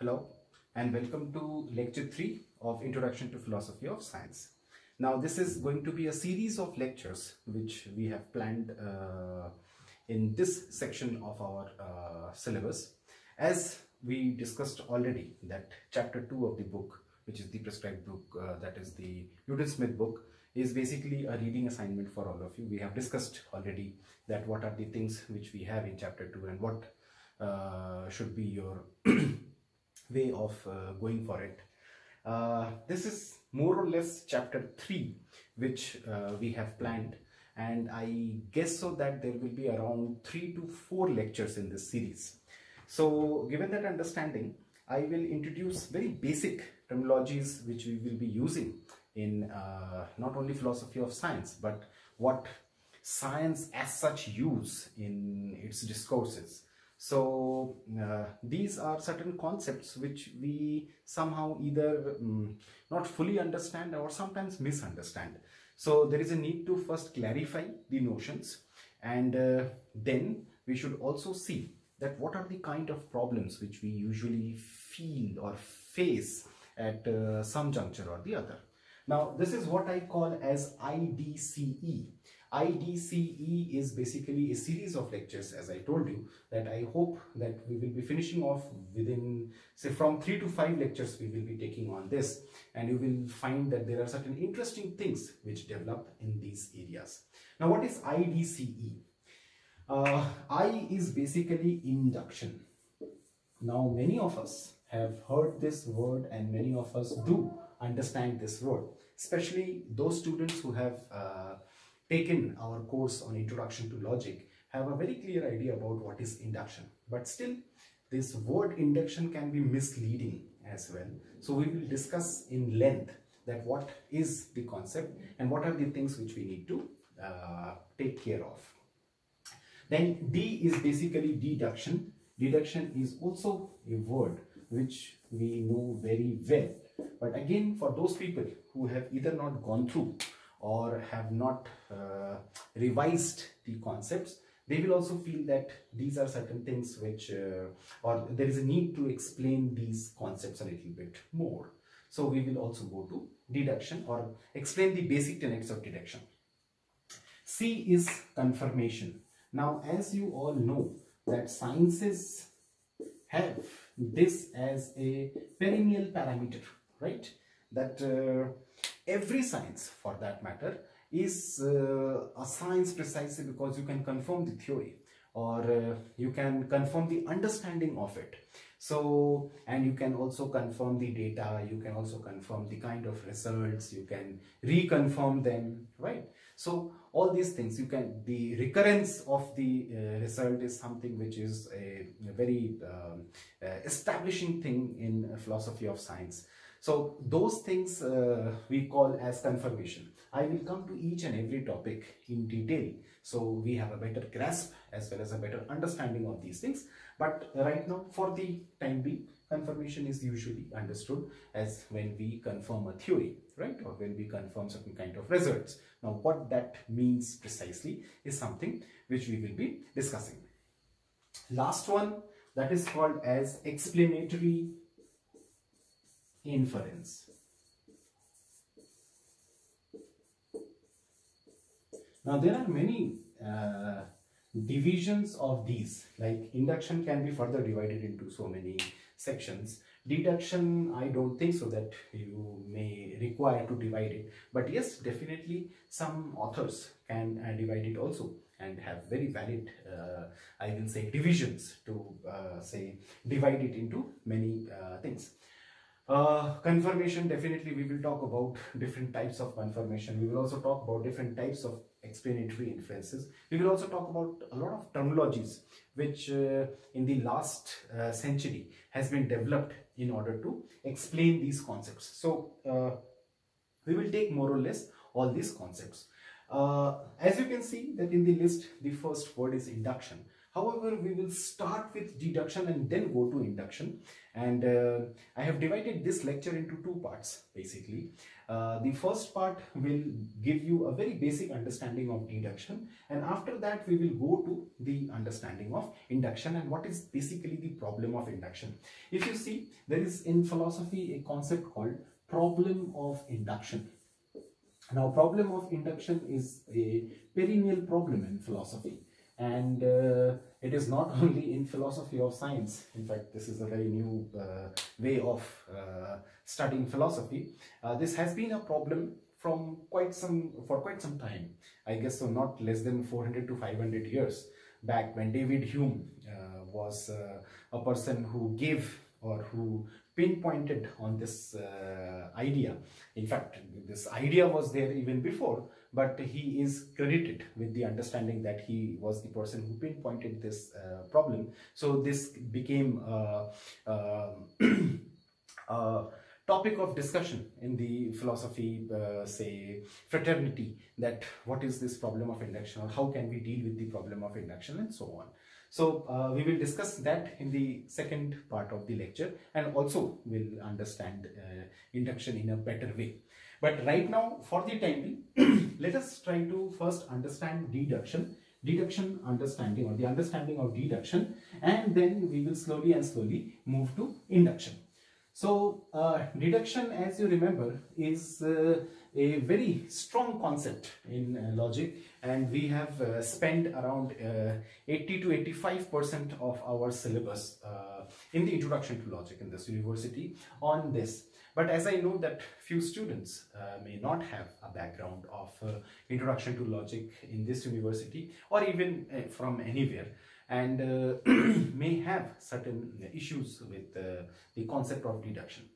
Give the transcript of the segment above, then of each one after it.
Hello and welcome to lecture 3 of Introduction to Philosophy of Science. Now this is going to be a series of lectures which we have planned in this section of our syllabus. As we discussed already that chapter 2 of the book, which is the prescribed book, that is the Newton-Smith book, is basically a reading assignment for all of you. We have discussed already that what are the things which we have in chapter 2 and what should be your way of going for it. This is more or less chapter 3 which we have planned, and I guess so that there will be around 3 to 4 lectures in this series. So given that understanding, I will introduce very basic terminologies which we will be using in not only philosophy of science but what science as such use in its discourses. So these are certain concepts which we somehow either not fully understand or sometimes misunderstand. So there is a need to first clarify the notions, and then we should also see that what are the kind of problems which we usually feel or face at some juncture or the other. Now this is what I call as IDCE. IDCE is basically a series of lectures, as I told you, that I hope that we will be finishing off within, say, from 3 to 5 lectures we will be taking on this, and you will find that there are certain interesting things which develop in these areas. Now what is IDCE? I is basically induction. Now many of us have heard this word and many of us do understand this word, especially those students who have taken our course on Introduction to Logic have a very clear idea about what is induction. But still, this word induction can be misleading as well. So we will discuss in length that what is the concept and what are the things which we need to take care of. Then D is basically deduction. Deduction is also a word which we know very well. But again, for those people who have either not gone through or have not revised the concepts, they will also feel that these are certain things which, or there is a need to explain these concepts a little bit more. So we will also go to deduction or explain the basic tenets of deduction. C is confirmation. Now, as you all know that sciences have this as a perennial parameter, right? That every science, for that matter, is a science precisely because you can confirm the theory or you can confirm the understanding of it. So, and you can also confirm the data, you can also confirm the kind of results, you can reconfirm them, right? So all these things, you can, the recurrence of the result is something which is a very establishing thing in philosophy of science. So those things we call as confirmation. I will come to each and every topic in detail so we have a better grasp as well as a better understanding of these things. But right now, for the time being, confirmation is usually understood as when we confirm a theory, right? Or when we confirm certain kind of results. Now what that means precisely is something which we will be discussing. Last one, that is called as explanatory inference. Now there are many divisions of these, like induction can be further divided into so many sections. Deduction, I don't think so that you may require to divide it, but yes, definitely some authors can divide it also and have very valid, I will say, divisions to say divide it into many things. Confirmation, definitely we will talk about different types of confirmation. We will also talk about different types of explanatory inferences. We will also talk about a lot of terminologies which in the last century has been developed in order to explain these concepts. So we will take more or less all these concepts. As you can see that in the list, the first word is induction. However, we will start with deduction and then go to induction. And I have divided this lecture into two parts basically. The first part will give you a very basic understanding of deduction, and after that we will go to the understanding of induction and what is basically the problem of induction. If you see, there is in philosophy a concept called problem of induction. Now, problem of induction is a perennial problem in philosophy, and it is not only in philosophy of science. In fact, this is a very new way of studying philosophy. This has been a problem for quite some time. I guess so, not less than 400 to 500 years back, when David Hume was a person who gave or who pinpointed on this idea. In fact, this idea was there even before, but he is credited with the understanding that he was the person who pinpointed this problem. So this became a topic of discussion in the philosophy, say, fraternity, that what is this problem of induction, or how can we deal with the problem of induction, and so on. So we will discuss that in the second part of the lecture, and also will understand induction in a better way. But right now, for the time being, let us try to first understand deduction understanding, or the understanding of deduction, and then we will slowly move to induction. So deduction, as you remember, is a very strong concept in logic, and we have spent around 80 to 85% of our syllabus in the introduction to logic in this university on this. But as I know that few students may not have a background of introduction to logic in this university, or even from anywhere, and may have certain issues with the concept of deduction.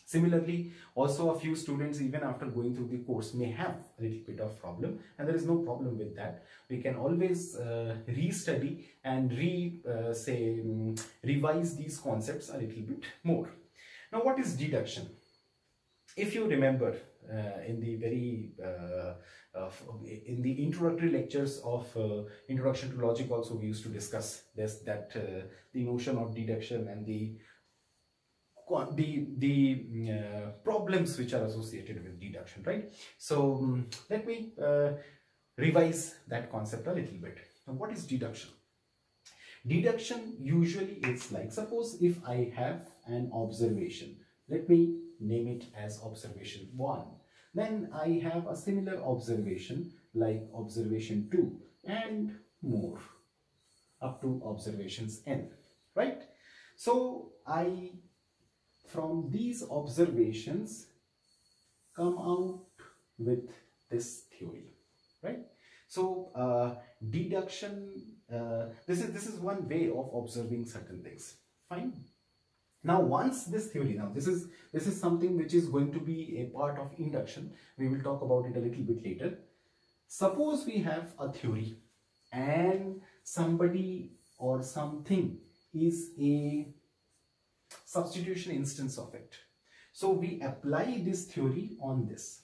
Similarly, also a few students, even after going through the course, may have a little bit of problem, and there is no problem with that. We can always restudy and revise these concepts a little bit more. Now, what is deduction? If you remember, in the very in the introductory lectures of Introduction to Logic, also we used to discuss this, that the notion of deduction and the problems which are associated with deduction, right? So let me revise that concept a little bit. Now, what is deduction? Deduction usually is like, suppose if I have an observation, let me name it as observation 1. Then I have a similar observation like observation 2 and more up to observations n, right? So I, from these observations, come out with this theory, right? So deduction, this is one way of observing certain things. Fine. Now, once this theory, now this is something which is going to be a part of induction. We will talk about it a little bit later. Suppose we have a theory and somebody or something is a substitution instance of it. So we apply this theory on this.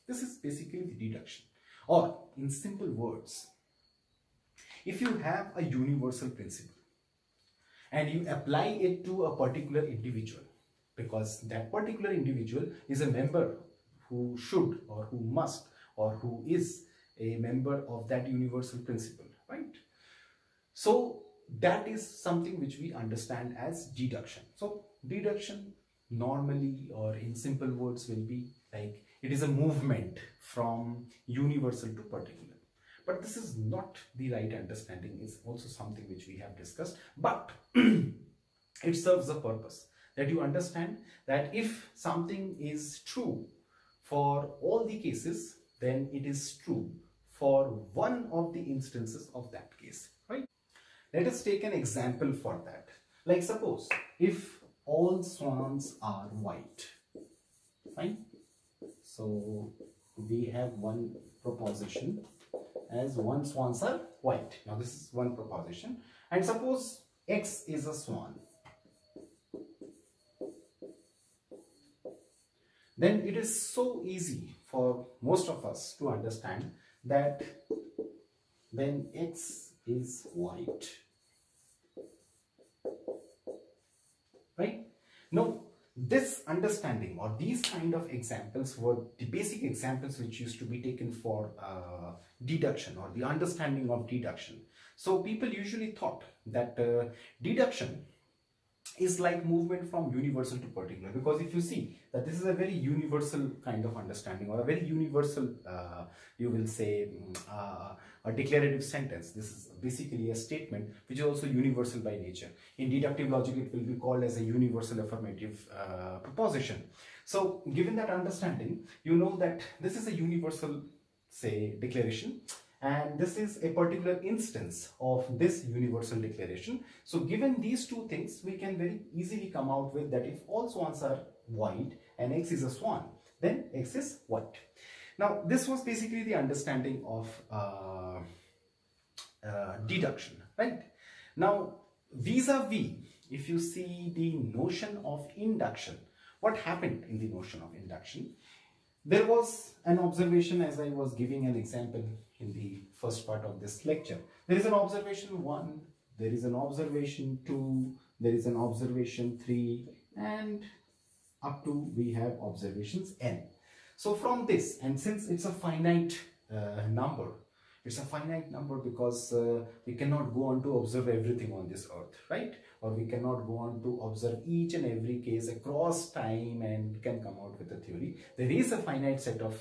This is basically the deduction. Or in simple words, if you have a universal principle and you apply it to a particular individual, because that particular individual is a member who should or who must or who is a member of that universal principle, right? So that is something which we understand as deduction. So deduction normally, or in simple words, will be like, it is a movement from universal to particular. But this is not the right understanding. It's also something which we have discussed, but it serves a purpose, that you understand that if something is true for all the cases, then it is true for one of the instances of that case, right? Let us take an example for that. Like, suppose if all swans are white, fine? So we have one proposition as one swans are white. Now this is one proposition, and suppose X is a swan. Then it is so easy for most of us to understand that then X is white. right? Now, this understanding or these kind of examples were the basic examples which used to be taken for deduction or the understanding of deduction. So people usually thought that deduction is like movement from universal to particular, because if you see that this is a very universal kind of understanding or a very universal you will say a declarative sentence. This is basically a statement which is also universal by nature. In deductive logic it will be called as a universal affirmative proposition. So given that understanding, you know that this is a universal, say, declaration, and this is a particular instance of this universal declaration. So given these two things, we can very easily come out with that if all swans are white and X is a swan, then X is white. Now this was basically the understanding of deduction, right? Now vis-a-vis, if you see the notion of induction, what happened in the notion of induction? There was an observation, as I was giving an example in the first part of this lecture. There is an observation 1, there is an observation 2, there is an observation 3, and up to we have observations n. So from this, and since it's a finite number, it's a finite number because we cannot go on to observe everything on this earth, right? Or we cannot go on to observe each and every case across time and can come out with a theory. There is a finite set of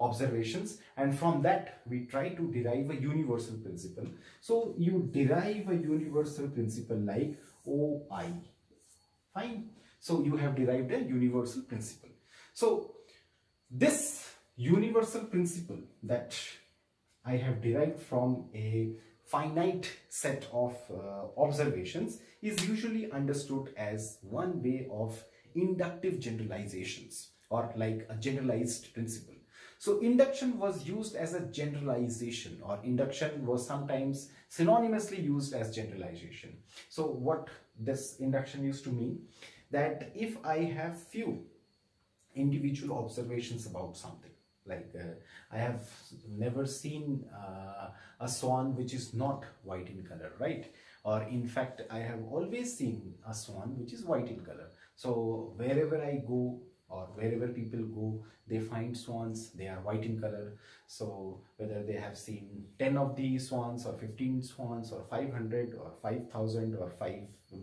observations, and from that we try to derive a universal principle. So you derive a universal principle like OI. Fine. So you have derived a universal principle. So this universal principle that I have derived from a finite set of observations is usually understood as one way of inductive generalizations, or like a generalized principle. So induction was used as a generalization, or induction was sometimes synonymously used as generalization. So what this induction used to mean, that if I have few individual observations about something, like I have never seen a swan which is not white in color, right? Or in fact, I have always seen a swan which is white in color. So wherever I go or wherever people go, they find swans, they are white in color. So whether they have seen 10 of these swans or 15 swans or 500 or 5,000 or 5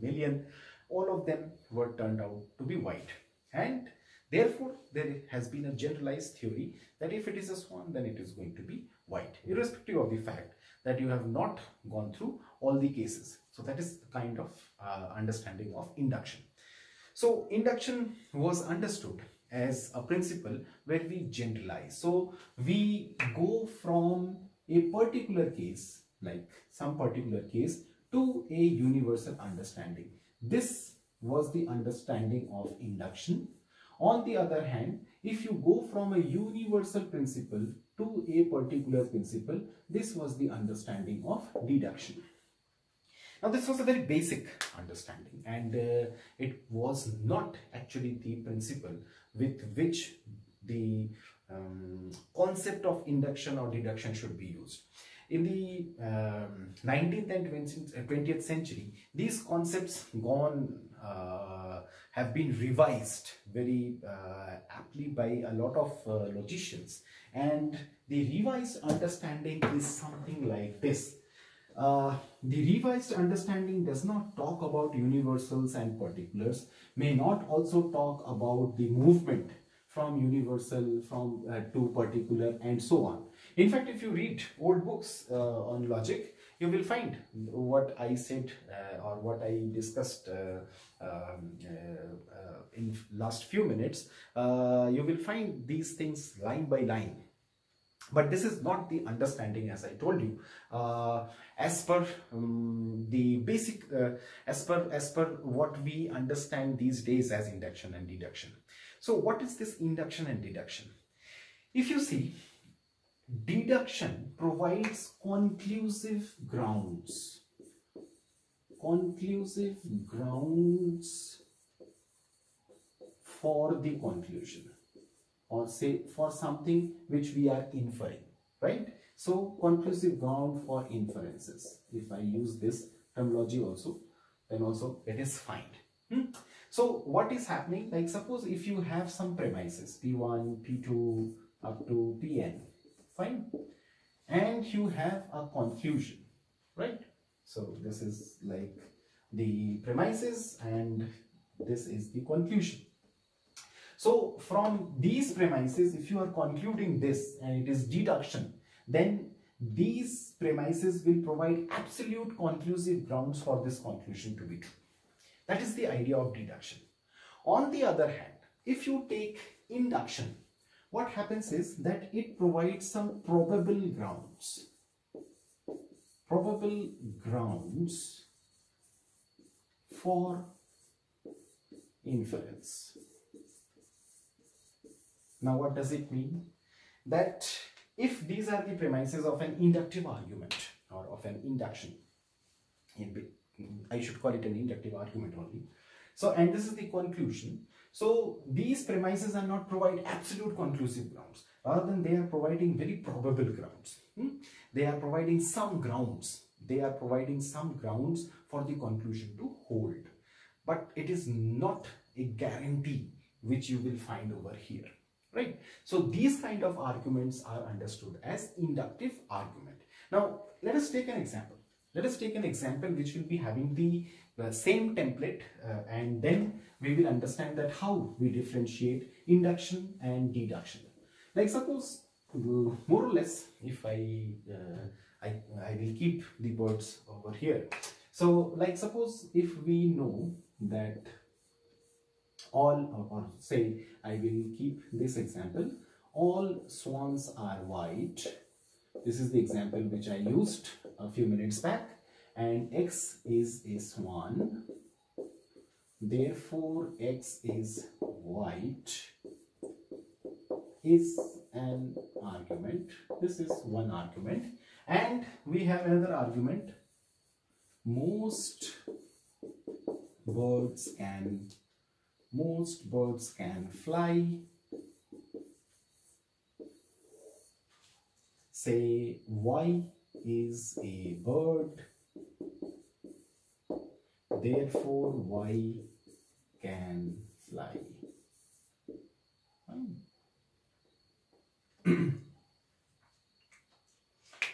million, all of them were turned out to be white. And therefore, there has been a generalized theory that if it is a swan, then it is going to be white, irrespective of the fact that you have not gone through all the cases. So that is the kind of understanding of induction. So induction was understood as a principle where we generalize. So we go from a particular case, like some particular case, to a universal understanding. This was the understanding of induction. On the other hand, if you go from a universal principle to a particular principle, this was the understanding of deduction. Now this was a very basic understanding, and it was not actually the principle with which the concept of induction or deduction should be used. In the 19th and 20th century, these concepts have been revised very aptly by a lot of logicians, and the revised understanding is something like this. The revised understanding does not talk about universals and particulars, may not also talk about the movement from universal to particular and so on. In fact, if you read old books on logic, you will find what I said or what I discussed in last few minutes. You will find these things line by line. But this is not the understanding, as I told you, as per the basic, as per what we understand these days as induction and deduction. So what is this induction and deduction? If you see, deduction provides conclusive grounds for the conclusion, or say for something which we are inferring, right? So conclusive ground for inferences. If I use this terminology also, then also it is fine. So what is happening, like suppose if you have some premises P1, P2 up to Pn, fine, and you have a conclusion, right? So this is like the premises and this is the conclusion. So from these premises, if you are concluding this and it is deduction, then these premises will provide absolute conclusive grounds for this conclusion to be true. That is the idea of deduction. On the other hand, if you take induction, what happens is that it provides some probable grounds. Probable grounds for inference. Now what does it mean? That if these are the premises of an inductive argument or of an induction, I should call it an inductive argument only. So, and this is the conclusion. So these premises are not provide absolute conclusive grounds. Rather than they are providing very probable grounds. They are providing some grounds. They are providing some grounds for the conclusion to hold. But it is not a guarantee which you will find over here. Right? So these kind of arguments are understood as inductive argument. Now let us take an example. Let us take an example which will be having the same template and then we will understand that how we differentiate induction and deduction. Like suppose more or less if I will keep the birds over here. So like suppose if we know that all, or say I will keep this example, all swans are white. This is the example which I used a few minutes back, and X is a swan, therefore X is white is an argument. This is one argument, and we have another argument, most birds can fly. Say Y is a bird, therefore Y can fly.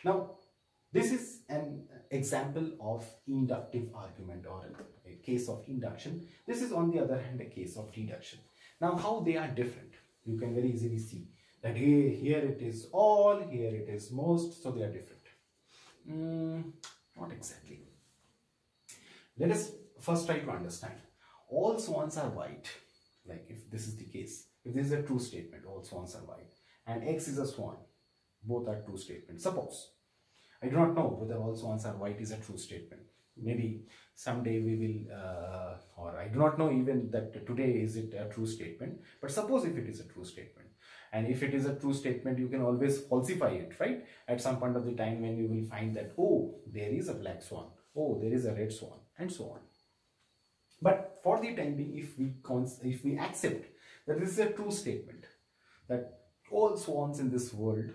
Now this is an example of inductive argument or a case of induction. This is on the other hand a case of deduction. Now how they are different, you can very easily see that here it is all, here it is most, so they are different. Not exactly. Let us first try to understand. All swans are white, like if this is the case, if this is a true statement, all swans are white, and X is a swan, both are true statements. Suppose, I do not know whether all swans are white is a true statement. Maybe someday we will, or I do not know even that today is it a true statement, but suppose if it is a true statement. And if it is a true statement, you can always falsify it, right? At some point of the time when you will find that, oh, there is a black swan, oh, there is a red swan, and so on. But for the time being, if we accept that this is a true statement, that all swans in this world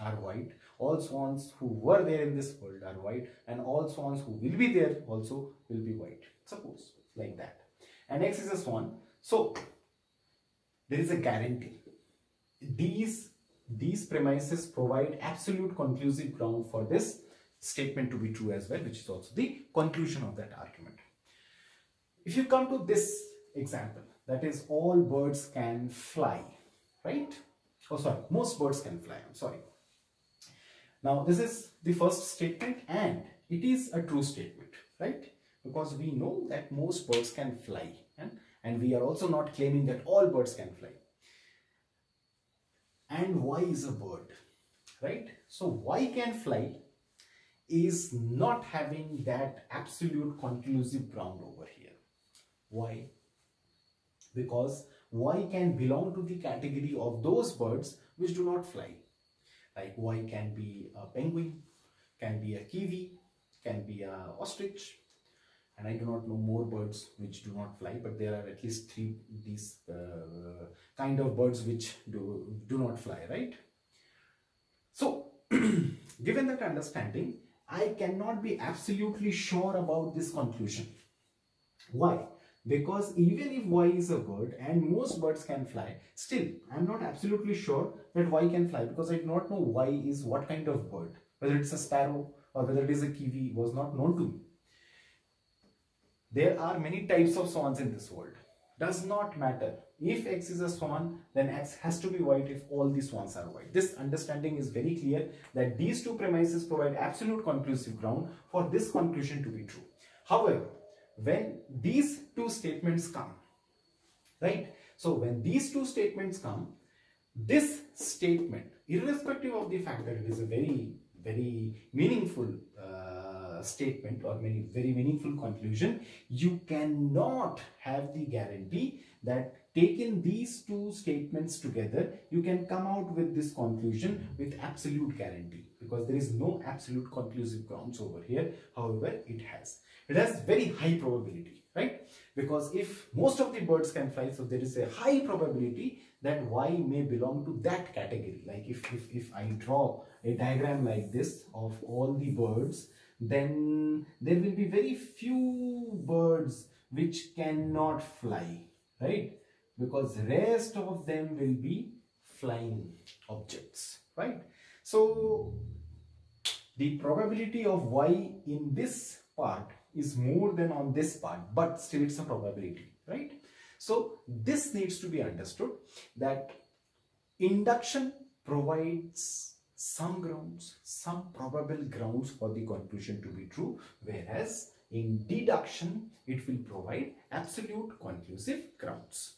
are white, all swans who were there in this world are white, and all swans who will be there also will be white. Suppose like that. And X is a swan. So there is a guarantee. These premises provide absolute conclusive ground for this statement to be true as well, which is also the conclusion of that argument. If you come to this example, that is all birds can fly, right? Oh, sorry, most birds can fly, I'm sorry. Now, this is the first statement and it is a true statement, right? Because we know that most birds can fly, and we are also not claiming that all birds can fly. And Y is a bird, right? So Y can fly is not having that absolute conclusive ground over here. Why? Because Y can belong to the category of those birds which do not fly. Like Y can be a penguin, can be a kiwi, can be a ostrich, and I do not know more birds which do not fly, but there are at least three these kind of birds which do not fly, right? So given that understanding, I cannot be absolutely sure about this conclusion. Why? because even if y is a bird and most birds can fly, still I'm not absolutely sure that y can fly, because I do not know y is what kind of bird. Whether it's a sparrow or whether it is a kiwi was not known to me. There are many types of swans in this world. Does not matter. If X is a swan, then X has to be white if all the swans are white. This understanding is very clear that these two premises provide absolute conclusive ground for this conclusion to be true. However, when these two statements come, right? So when these two statements come, this statement, irrespective of the fact that it is a very, very meaningful statement or very meaningful conclusion, you cannot have the guarantee that taking these two statements together, you can come out with this conclusion with absolute guarantee, because there is no absolute conclusive grounds over here. However, it has very high probability, right? Because if most of the birds can fly, so there is a high probability that y may belong to that category. Like if I draw a diagram like this of all the birds, then there will be very few birds which cannot fly, right? Because rest of them will be flying objects, right? So the probability of y in this part is more than on this part, but still it's a probability, right? So this needs to be understood, that induction provides some grounds, some probable grounds for the conclusion to be true, whereas in deduction it will provide absolute conclusive grounds.